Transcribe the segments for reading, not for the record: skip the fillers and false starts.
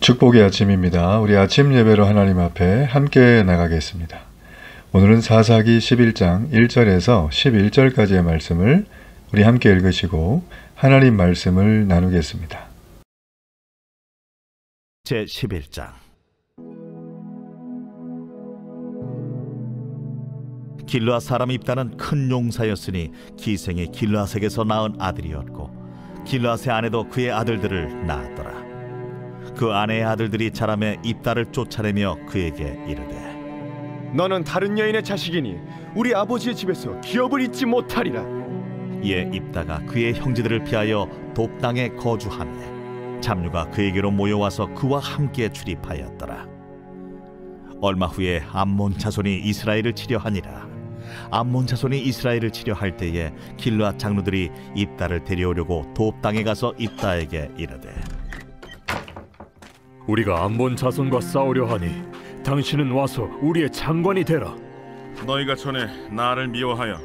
축복의 아침입니다. 우리 아침 예배로 하나님 앞에 함께 나가겠습니다. 오늘은 사사기 11장 1절에서 11절까지의 말씀을 우리 함께 읽으시고 하나님 말씀을 나누겠습니다. 제11장. 길르앗 사람 입다는 큰 용사였으니 기생이 길르앗에게서 낳은 아들이었고 길르앗의 아내도 그의 아들들을 낳았더라. 그 아내의 아들들이 자라매 입다를 쫓아내며 그에게 이르되 너는 다른 여인의 자식이니 우리 아버지의 집에서 기업을 잊지 못하리라. 이에 입다가 그의 형제들을 피하여 돕 땅에 거주하매 잡류가 그에게로 모여와서 그와 함께 출입하였더라. 얼마 후에 암몬 자손이 이스라엘을 치려하니라. 암몬 자손이 이스라엘을 치려할 때에 길르앗 장로들이 입다를 데려오려고 돕 땅에 가서 입다에게 이르되 우리가 암몬 자손과 싸우려 하니 당신은 와서 우리의 장관이 되라. 너희가 전에 나를 미워하여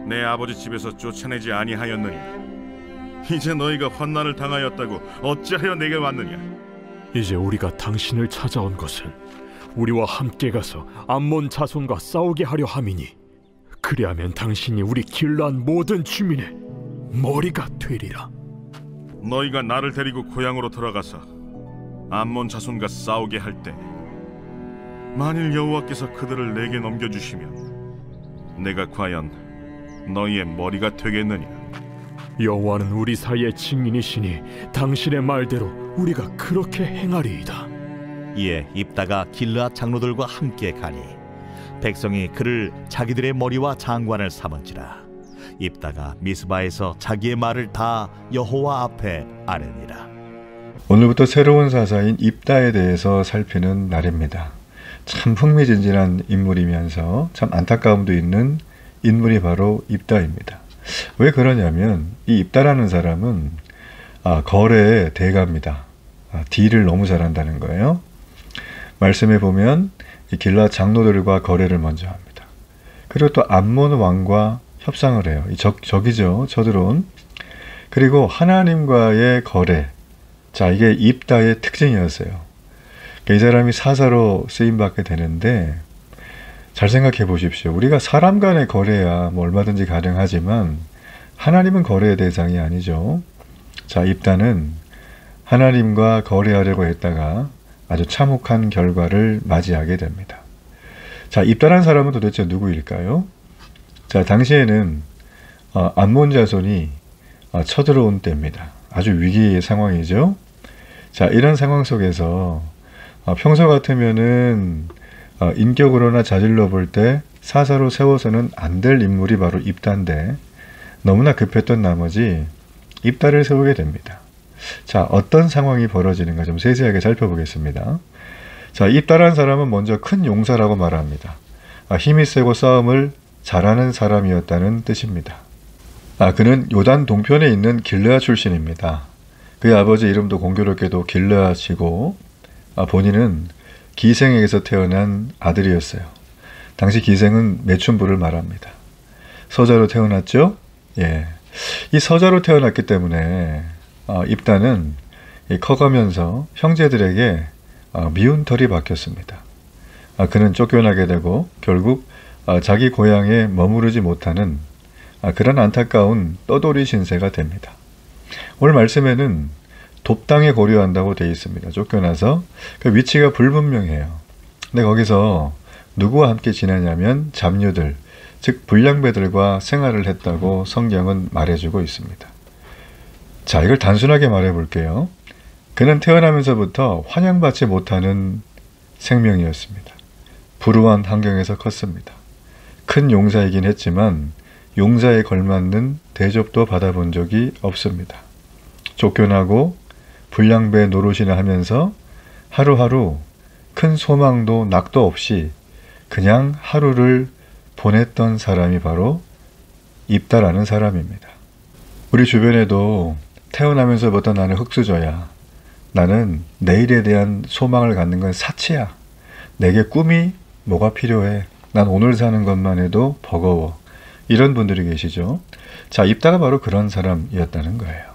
내 아버지 집에서 쫓아내지 아니하였느냐? 이제 너희가 환난을 당하였다고 어찌하여 내게 왔느냐? 이제 우리가 당신을 찾아온 것은 우리와 함께 가서 암몬 자손과 싸우게 하려 함이니 그리하면 당신이 우리 길르앗 모든 주민의 머리가 되리라. 너희가 나를 데리고 고향으로 돌아가서 암몬 자손과 싸우게 할 때 만일 여호와께서 그들을 내게 넘겨주시면 내가 과연 너희의 머리가 되겠느냐? 여호와는 우리 사이의 증인이시니 당신의 말대로 우리가 그렇게 행하리이다. 이에 입다가 길르앗 장로들과 함께 가니 백성이 그를 자기들의 머리와 장관을 삼은지라. 입다가 미스바에서 자기의 말을 다 여호와 앞에 아뢰니라. 오늘부터 새로운 사사인 입다에 대해서 살피는 날입니다. 참 흥미진진한 인물이면서 참 안타까움도 있는 인물이 바로 입다입니다. 왜 그러냐면 이 입다라는 사람은 거래의 대가입니다. 딜을 너무 잘한다는 거예요. 말씀에 보면 이 길르앗 장로들과 거래를 먼저 합니다. 그리고 또 암몬 왕과 협상을 해요. 적이죠. 저들은. 그리고 하나님과의 거래. 자, 이게 입다의 특징이었어요. 그러니까 이 사람이 사사로 쓰임받게 되는데 잘 생각해 보십시오. 우리가 사람 간의 거래야 뭐 얼마든지 가능하지만 하나님은 거래의 대상이 아니죠. 자, 입다는 하나님과 거래하려고 했다가 아주 참혹한 결과를 맞이하게 됩니다. 자, 입다란 사람은 도대체 누구일까요? 자, 당시에는 암몬 자손이 쳐들어온 때입니다. 아주 위기의 상황이죠. 자, 이런 상황 속에서 평소 같으면은 인격으로나 자질로 볼 때 사사로 세워서는 안 될 인물이 바로 입다인데 너무나 급했던 나머지 입다를 세우게 됩니다. 자, 어떤 상황이 벌어지는가 좀 세세하게 살펴보겠습니다. 자, 입다란 사람은 먼저 큰 용사라고 말합니다. 힘이 세고 싸움을 잘하는 사람이었다는 뜻입니다. 그는 요단 동편에 있는 길르앗 출신입니다. 그의 아버지 이름도 공교롭게도 길르앗이고 본인은 기생에게서 태어난 아들이었어요. 당시 기생은 매춘부를 말합니다. 서자로 태어났죠? 예. 이 서자로 태어났기 때문에 입다는 커가면서 형제들에게 미운 털이 박혔습니다. 그는 쫓겨나게 되고 결국 자기 고향에 머무르지 못하는 그런 안타까운 떠돌이 신세가 됩니다. 오늘 말씀에는 돕 땅에 거류한다고 되어 있습니다. 쫓겨나서 그 위치가 불분명해요. 근데 거기서 누구와 함께 지내냐면 잡류들, 즉 불량배들과 생활을 했다고 성경은 말해주고 있습니다. 자, 이걸 단순하게 말해 볼게요. 그는 태어나면서부터 환영받지 못하는 생명이었습니다. 불우한 환경에서 컸습니다. 큰 용사이긴 했지만 용사에 걸맞는 대접도 받아본 적이 없습니다. 쫓겨나고 불량배 노릇이나 하면서 하루하루 큰 소망도 낙도 없이 그냥 하루를 보냈던 사람이 바로 입다라는 사람입니다. 우리 주변에도 태어나면서부터 나는 흙수저야. 나는 내일에 대한 소망을 갖는 건 사치야. 내게 꿈이 뭐가 필요해. 난 오늘 사는 것만 해도 버거워. 이런 분들이 계시죠. 자, 입다가 바로 그런 사람이었다는 거예요.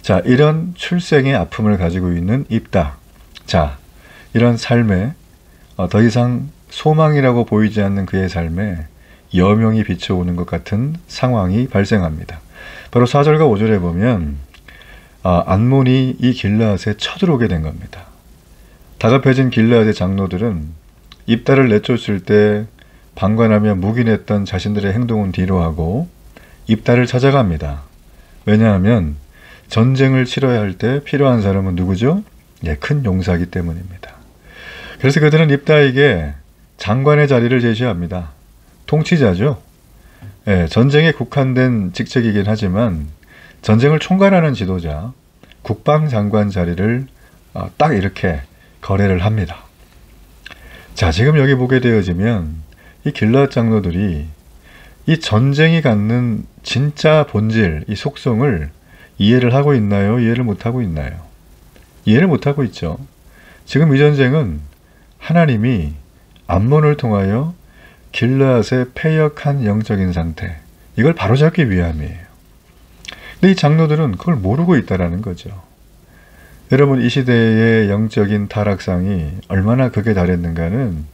자, 이런 출생의 아픔을 가지고 있는 입다. 자, 이런 삶에 더 이상 소망이라고 보이지 않는 그의 삶에 여명이 비춰오는 것 같은 상황이 발생합니다. 바로 4절과 5절에 보면 암몬이 이 길르앗에 쳐들어오게 된 겁니다. 다급해진 길르앗의 장로들은 입다를 내쫓을 때 방관하며 묵인했던 자신들의 행동은 뒤로하고 입다를 찾아갑니다. 왜냐하면 전쟁을 치러야 할 때 필요한 사람은 누구죠? 큰 용사이기 때문입니다. 그래서 그들은 입다에게 장관의 자리를 제시합니다. 통치자죠. 전쟁에 국한된 직책이긴 하지만 전쟁을 총괄하는 지도자, 국방장관 자리를 딱 이렇게 거래를 합니다. 자, 지금 여기 보게 되어지면 이 길르앗 장로들이 이 전쟁이 갖는 진짜 본질, 이 속성을 이해를 하고 있나요? 이해를 못하고 있나요? 이해를 못하고 있죠. 지금 이 전쟁은 하나님이 암몬을 통하여 길르앗의 패역한 영적인 상태, 이걸 바로잡기 위함이에요. 근데 이 장로들은 그걸 모르고 있다라는 거죠. 여러분, 이 시대의 영적인 타락상이 얼마나 극에 달했는가는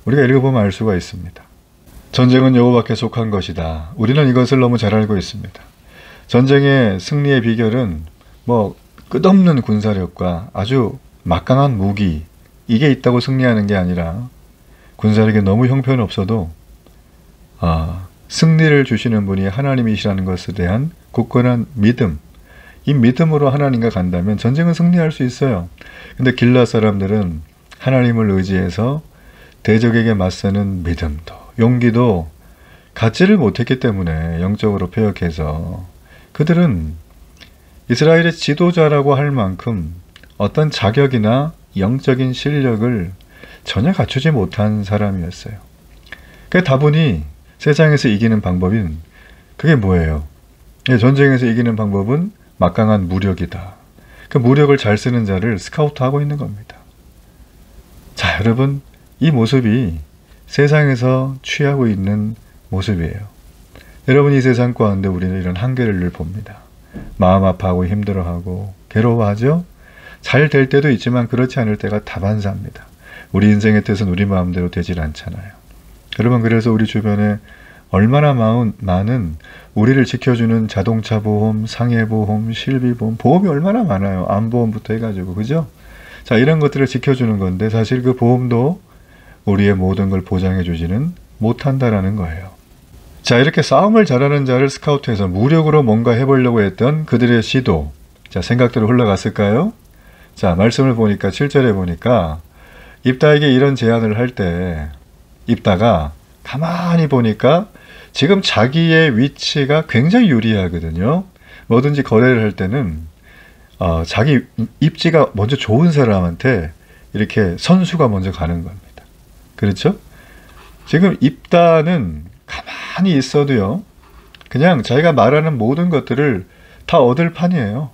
우리가 읽어보면 알 수가 있습니다. 전쟁은 여호와께 속한 것이다. 우리는 이것을 너무 잘 알고 있습니다. 전쟁의 승리의 비결은 끝없는 군사력과 아주 막강한 무기, 이게 있다고 승리하는 게 아니라 군사력이 너무 형편없어도 승리를 주시는 분이 하나님이시라는 것에 대한 굳건한 믿음, 이 믿음으로 하나님과 간다면 전쟁은 승리할 수 있어요. 근데 길르앗 사람들은 하나님을 의지해서 대적에게 맞서는 믿음도 용기도 갖지를 못했기 때문에 영적으로 패역해서 그들은 이스라엘의 지도자라고 할 만큼 어떤 자격이나 영적인 실력을 전혀 갖추지 못한 사람이었어요. 다분히 세상에서 이기는 방법인 그게 뭐예요? 전쟁에서 이기는 방법은 막강한 무력이다. 그 무력을 잘 쓰는 자를 스카우트하고 있는 겁니다. 자, 여러분, 이 모습이 세상에서 취하고 있는 모습이에요. 여러분, 이 세상 가운데 우리는 이런 한계를 늘 봅니다. 마음 아파하고 힘들어하고 괴로워하죠? 잘 될 때도 있지만 그렇지 않을 때가 다반사입니다. 우리 인생의 뜻은 우리 마음대로 되질 않잖아요. 여러분, 그래서 우리 주변에 얼마나 많은 우리를 지켜주는 자동차 보험, 상해보험, 실비보험, 보험이 얼마나 많아요. 암보험부터 해가지고, 그죠? 자, 이런 것들을 지켜주는 건데 사실 그 보험도 우리의 모든 걸 보장해주지는 못한다라는 거예요. 자, 이렇게 싸움을 잘하는 자를 스카우트해서 무력으로 뭔가 해보려고 했던 그들의 시도, 자, 생각대로 흘러갔을까요? 자, 말씀을 보니까 7절에 보니까 입다에게 이런 제안을 할 때 입다가 가만히 보니까 지금 자기의 위치가 굉장히 유리하거든요. 뭐든지 거래를 할 때는 자기 입지가 먼저 좋은 사람한테 이렇게 선수가 먼저 가는 겁니다. 그렇죠? 지금 입다는 가만히 있어도요, 그냥 자기가 말하는 모든 것들을 다 얻을 판이에요.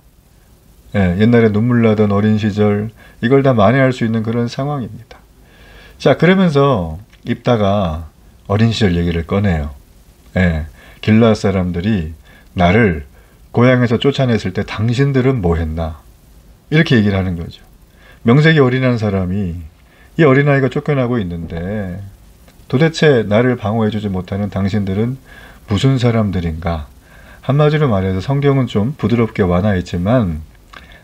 옛날에 눈물 나던 어린 시절, 이걸 다 만회할 수 있는 그런 상황입니다. 자, 그러면서 입다가 어린 시절 얘기를 꺼내요. 길르앗 사람들이 나를 고향에서 쫓아냈을 때 당신들은 뭐 했나? 이렇게 얘기를 하는 거죠. 명색이 어린한 사람이 이 어린아이가 쫓겨나고 있는데 도대체 나를 방어해주지 못하는 당신들은 무슨 사람들인가? 한마디로 말해서 성경은 좀 부드럽게 완화했지만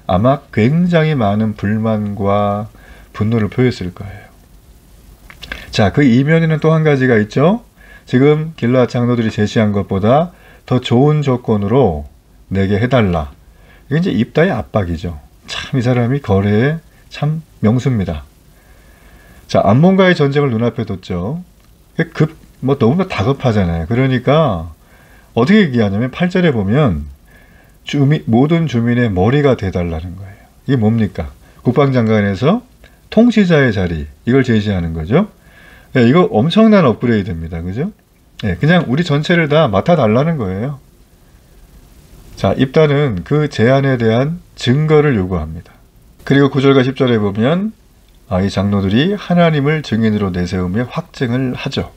아마 굉장히 많은 불만과 분노를 표했을 거예요. 자, 그 이면에는 또 한 가지가 있죠. 지금 길르앗 장로들이 제시한 것보다 더 좋은 조건으로 내게 해달라. 이게 이제 입다의 압박이죠. 참 이 사람이 거래에 참 명수입니다. 자, 암몬과의 전쟁을 눈앞에 뒀죠. 너무나 다급하잖아요. 그러니까 어떻게 얘기하냐면 8절에 보면 모든 주민의 머리가 돼달라는 거예요. 이게 뭡니까? 국방장관에서 통치자의 자리, 이걸 제시하는 거죠. 이거 엄청난 업그레이드입니다. 그죠? 그냥 우리 전체를 다 맡아달라는 거예요. 자, 입다는 그 제안에 대한 증거를 요구합니다. 그리고 9절과 10절에 보면 이 장로들이 하나님을 증인으로 내세우며 확증을 하죠.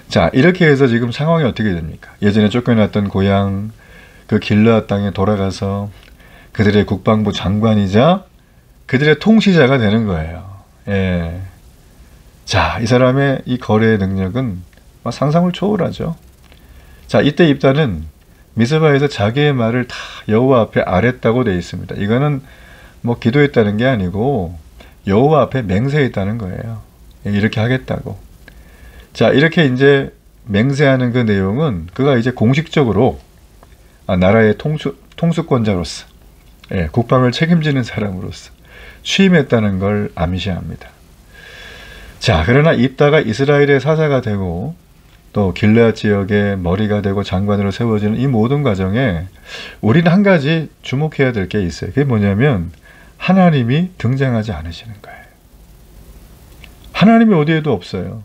자, 이렇게 해서 지금 상황이 어떻게 됩니까? 예전에 쫓겨났던 고향, 그 길르앗 땅에 돌아가서 그들의 국방부 장관이자 그들의 통치자가 되는 거예요. 예. 자, 이 사람의 이 거래의 능력은 상상을 초월하죠. 자, 이때 입다는 미스바에서 자기의 말을 다 여호와 앞에 아랬다고 되어 있습니다. 이거는 뭐 기도했다는 게 아니고 여호와 앞에 맹세했다는 거예요. 이렇게 하겠다고. 자, 이렇게 이제 맹세하는 그 내용은 그가 이제 공식적으로 나라의 통수권자로서, 예, 국방을 책임지는 사람으로서 취임했다는 걸 암시합니다. 자, 그러나 입다가 이스라엘의 사사가 되고 또 길르앗 지역의 머리가 되고 장관으로 세워지는 이 모든 과정에 우리는 한 가지 주목해야 될 게 있어요. 그게 뭐냐면 하나님이 등장하지 않으시는 거예요. 하나님이 어디에도 없어요.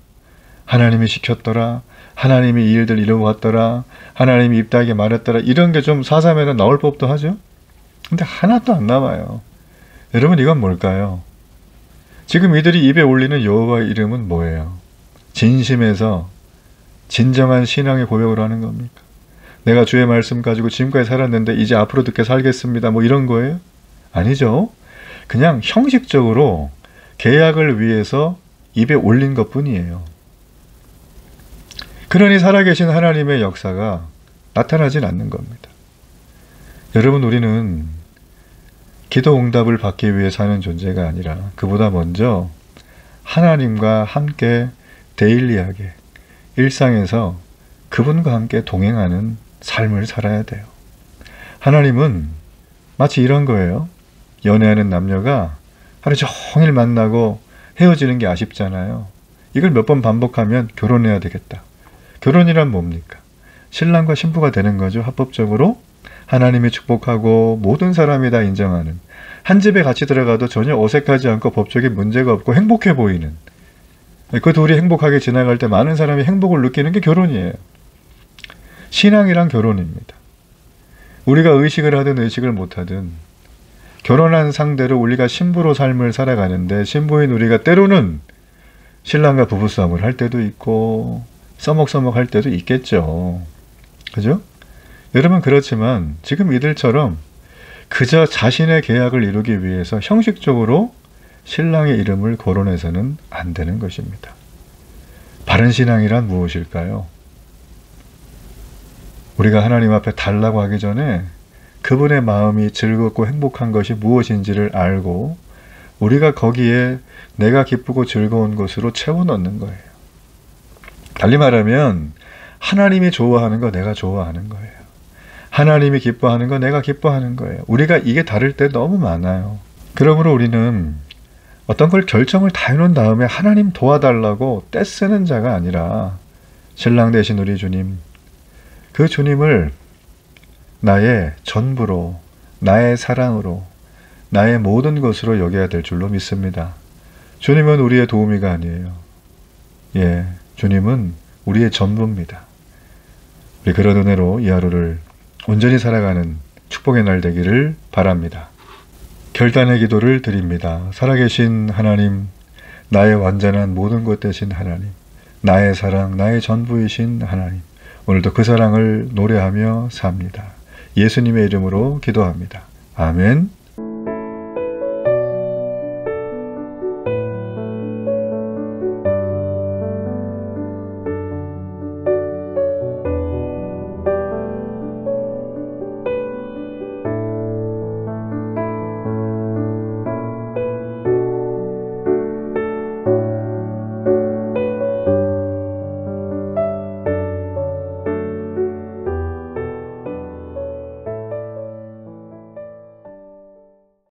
하나님이 시켰더라, 하나님이 이 일들 이루어왔더라, 하나님이 입다에게 말했더라, 이런 게 좀 사사면은 나올 법도 하죠. 근데 하나도 안 나와요. 여러분, 이건 뭘까요? 지금 이들이 입에 올리는 여호와의 이름은 뭐예요? 진심에서 진정한 신앙의 고백을 하는 겁니까? 내가 주의 말씀 가지고 지금까지 살았는데 이제 앞으로 듣게 살겠습니다, 뭐 이런 거예요? 아니죠. 그냥 형식적으로 계약을 위해서 입에 올린 것뿐이에요. 그러니 살아계신 하나님의 역사가 나타나진 않는 겁니다. 여러분, 우리는 기도 응답을 받기 위해 사는 존재가 아니라 그보다 먼저 하나님과 함께 데일리하게 일상에서 그분과 함께 동행하는 삶을 살아야 돼요. 하나님은 마치 이런 거예요. 연애하는 남녀가 하루 종일 만나고 헤어지는 게 아쉽잖아요. 이걸 몇 번 반복하면 결혼해야 되겠다. 결혼이란 뭡니까? 신랑과 신부가 되는 거죠. 합법적으로 하나님이 축복하고 모든 사람이 다 인정하는, 한 집에 같이 들어가도 전혀 어색하지 않고 법적인 문제가 없고 행복해 보이는, 그 둘이 행복하게 지나갈 때 많은 사람이 행복을 느끼는 게 결혼이에요. 신앙이란 결혼입니다. 우리가 의식을 하든 의식을 못하든 결혼한 상대로 우리가 신부로 삶을 살아가는데, 신부인 우리가 때로는 신랑과 부부싸움을 할 때도 있고 써먹써먹 할 때도 있겠죠. 그죠? 여러분, 그렇지만 지금 이들처럼 그저 자신의 계약을 이루기 위해서 형식적으로 신랑의 이름을 거론해서는 안 되는 것입니다. 바른 신앙이란 무엇일까요? 우리가 하나님 앞에 달라고 하기 전에 그분의 마음이 즐겁고 행복한 것이 무엇인지를 알고 우리가 거기에 내가 기쁘고 즐거운 것으로 채워 넣는 거예요. 달리 말하면 하나님이 좋아하는 거 내가 좋아하는 거예요. 하나님이 기뻐하는 거 내가 기뻐하는 거예요. 우리가 이게 다를 때 너무 많아요. 그러므로 우리는 어떤 걸 결정을 다 해놓은 다음에 하나님 도와달라고 떼쓰는 자가 아니라 신랑 되신 우리 주님, 그 주님을 나의 전부로, 나의 사랑으로, 나의 모든 것으로 여겨야 될 줄로 믿습니다. 주님은 우리의 도우미가 아니에요. 예, 주님은 우리의 전부입니다. 우리 그런 은혜로 이 하루를 온전히 살아가는 축복의 날 되기를 바랍니다. 결단의 기도를 드립니다. 살아계신 하나님, 나의 완전한 모든 것 되신 하나님, 나의 사랑, 나의 전부이신 하나님, 오늘도 그 사랑을 노래하며 삽니다. 예수님의 이름으로 기도합니다. 아멘.